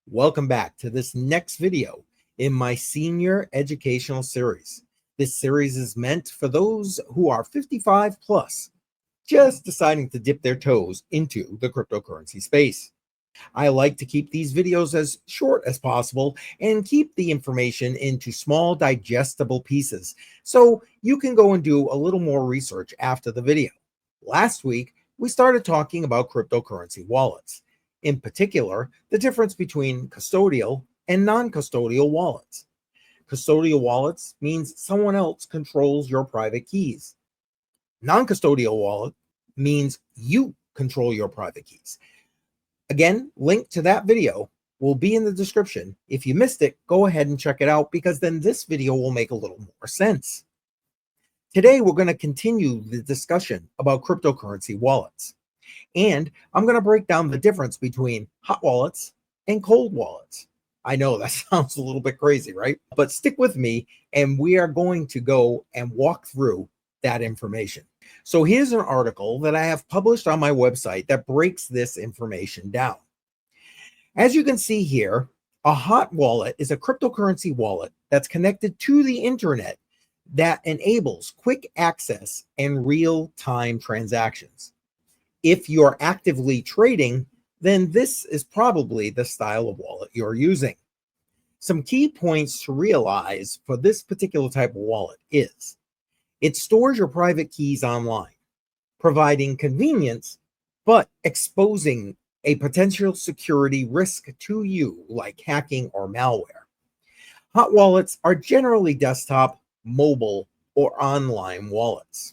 Welcome back to this next video in my senior educational series. This series is meant for those who are 55 plus, just deciding to dip their toes into the cryptocurrency space. I like to keep these videos as short as possible and keep the information into small digestible pieces so you can go and do a little more research after the video. Last week, we started talking about cryptocurrency wallets. In particular, the difference between custodial and non-custodial wallets. Custodial wallets means someone else controls your private keys. Non-custodial wallet means you control your private keys. Again, link to that video will be in the description. If you missed it, go ahead and check it out because then this video will make a little more sense. Today, we're going to continue the discussion about cryptocurrency wallets. And I'm going to break down the difference between hot wallets and cold wallets. I know that sounds a little bit crazy, right? But stick with me and we are going to go and walk through that information. So here's an article that I have published on my website that breaks this information down. As you can see here, a hot wallet is a cryptocurrency wallet that's connected to the internet that enables quick access and real-time transactions. If you're actively trading, then this is probably the style of wallet you're using. Some key points to realize for this particular type of wallet is it stores your private keys online, providing convenience, but exposing a potential security risk to you, like hacking or malware. Hot wallets are generally desktop, mobile, or online wallets.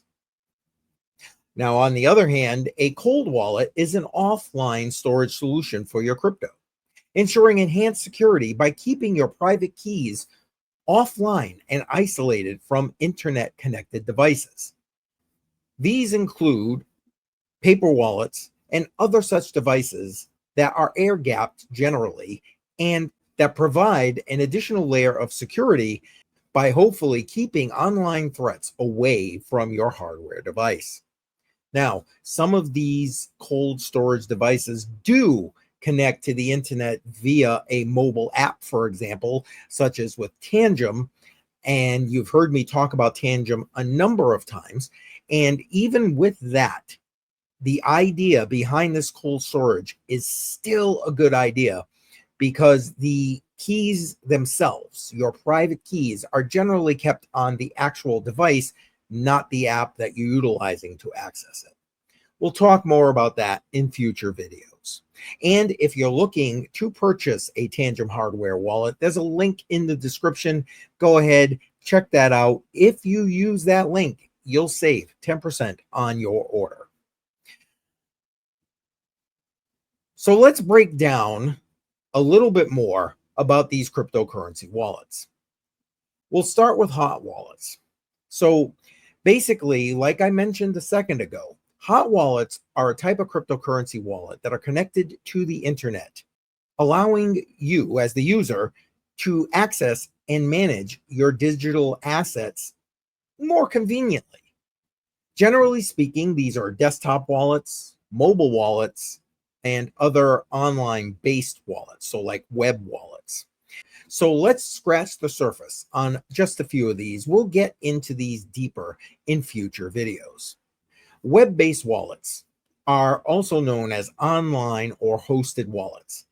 Now, on the other hand, a cold wallet is an offline storage solution for your crypto, ensuring enhanced security by keeping your private keys offline and isolated from internet-connected devices. These include paper wallets and other such devices that are air-gapped generally and that provide an additional layer of security by hopefully keeping online threats away from your hardware device. Now, some of these cold storage devices do connect to the internet via a mobile app, for example, such as with Tangem. And you've heard me talk about Tangem a number of times. And even with that, the idea behind this cold storage is still a good idea because the keys themselves, your private keys, are generally kept on the actual device, not the app that you're utilizing to access it. We'll talk more about that in future videos. And if you're looking to purchase a Tangem hardware wallet, there's a link in the description. Go ahead, check that out. If you use that link, you'll save 10% on your order. So let's break down a little bit more about these cryptocurrency wallets. We'll start with hot wallets. So basically, like I mentioned a second ago, hot wallets are a type of cryptocurrency wallet that are connected to the internet, allowing you as the user to access and manage your digital assets more conveniently. Generally speaking, these are desktop wallets, mobile wallets, and other online-based wallets, so like web wallets. So let's scratch the surface on just a few of these. We'll get into these deeper in future videos. Web-based wallets are also known as online or hosted wallets.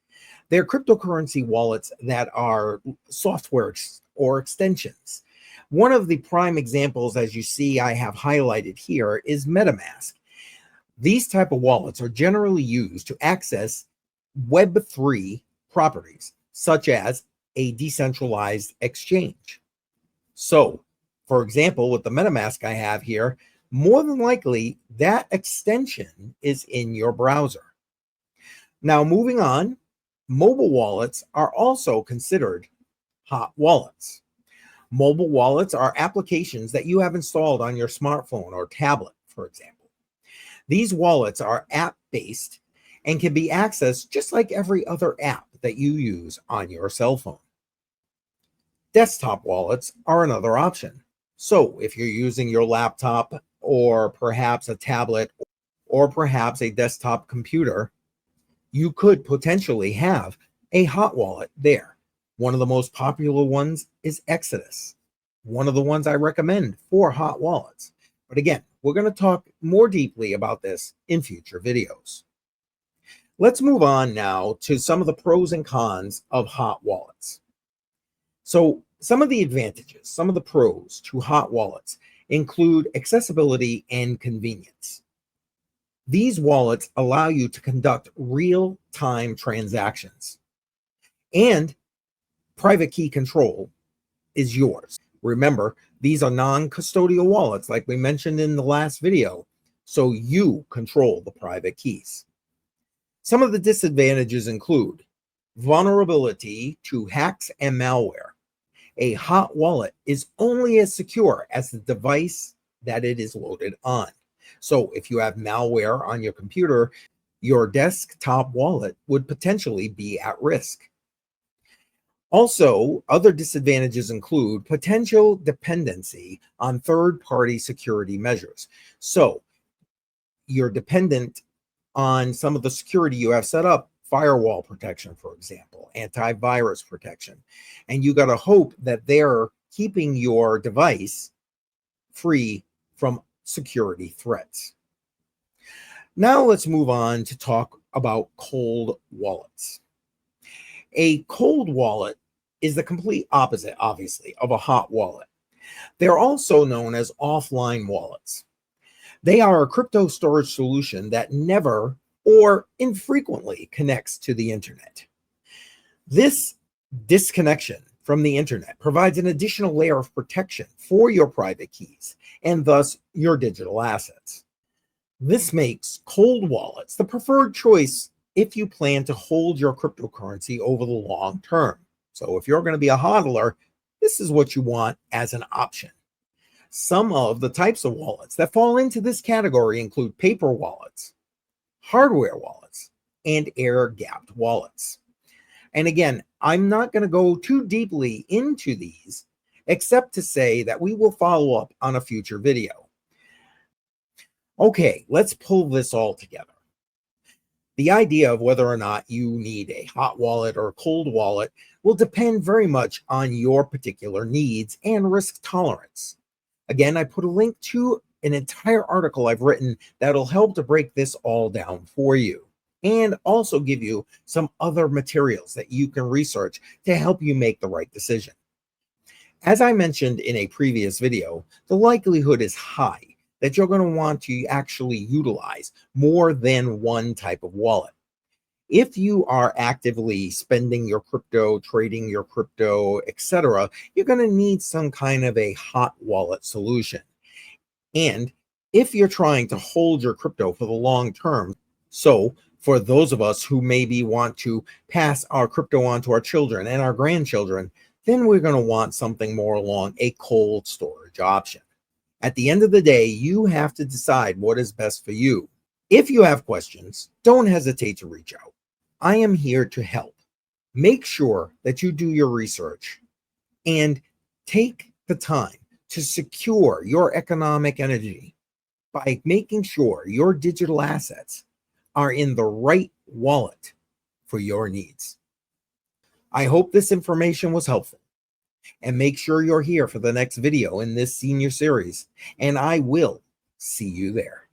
They're cryptocurrency wallets that are software or extensions. One of the prime examples, as you see I have highlighted here, is MetaMask. These type of wallets are generally used to access Web3 properties, such as a decentralized exchange. So, for example, with the MetaMask I have here, more than likely that extension is in your browser. Now, moving on, mobile wallets are also considered hot wallets. Mobile wallets are applications that you have installed on your smartphone or tablet, for example. These wallets are app-based and can be accessed just like every other app that you use on your cell phone. Desktop wallets are another option. So if you're using your laptop or perhaps a tablet or perhaps a desktop computer, you could potentially have a hot wallet there. One of the most popular ones is Exodus, one of the ones I recommend for hot wallets. But again, we're going to talk more deeply about this in future videos. Let's move on now to some of the pros and cons of hot wallets. So some of the advantages, some of the pros to hot wallets include accessibility and convenience. These wallets allow you to conduct real-time transactions, and private key control is yours. Remember, these are non-custodial wallets like we mentioned in the last video, so you control the private keys. Some of the disadvantages include vulnerability to hacks and malware. A hot wallet is only as secure as the device that it is loaded on. So if you have malware on your computer, your desktop wallet would potentially be at risk. Also, other disadvantages include potential dependency on third-party security measures. So you're dependent on some of the security you have set up, firewall protection, for example, antivirus protection, and you got to hope that they're keeping your device free from security threats. Now let's move on to talk about cold wallets. A cold wallet is the complete opposite, obviously, of a hot wallet. They're also known as offline wallets. They are a crypto storage solution that never or infrequently connects to the internet. This disconnection from the internet provides an additional layer of protection for your private keys and thus your digital assets. This makes cold wallets the preferred choice if you plan to hold your cryptocurrency over the long term. So if you're going to be a hodler, this is what you want as an option. Some of the types of wallets that fall into this category include paper wallets, hardware wallets, and air-gapped wallets. And again, I'm not going to go too deeply into these, except to say that we will follow up on a future video. Okay, let's pull this all together. The idea of whether or not you need a hot wallet or a cold wallet will depend very much on your particular needs and risk tolerance. Again, I put a link to an entire article I've written that'll help to break this all down for you and also give you some other materials that you can research to help you make the right decision. As I mentioned in a previous video, the likelihood is high that you're going to want to actually utilize more than one type of wallet. If you are actively spending your crypto, trading your crypto, etc., you're going to need some kind of a hot wallet solution. And if you're trying to hold your crypto for the long term, so for those of us who maybe want to pass our crypto on to our children and our grandchildren, then we're going to want something more along a cold storage option. At the end of the day, you have to decide what is best for you. If you have questions, don't hesitate to reach out. I am here to help. Make sure that you do your research and take the time to secure your economic energy by making sure your digital assets are in the right wallet for your needs. I hope this information was helpful, and make sure you're here for the next video in this senior series, and I will see you there.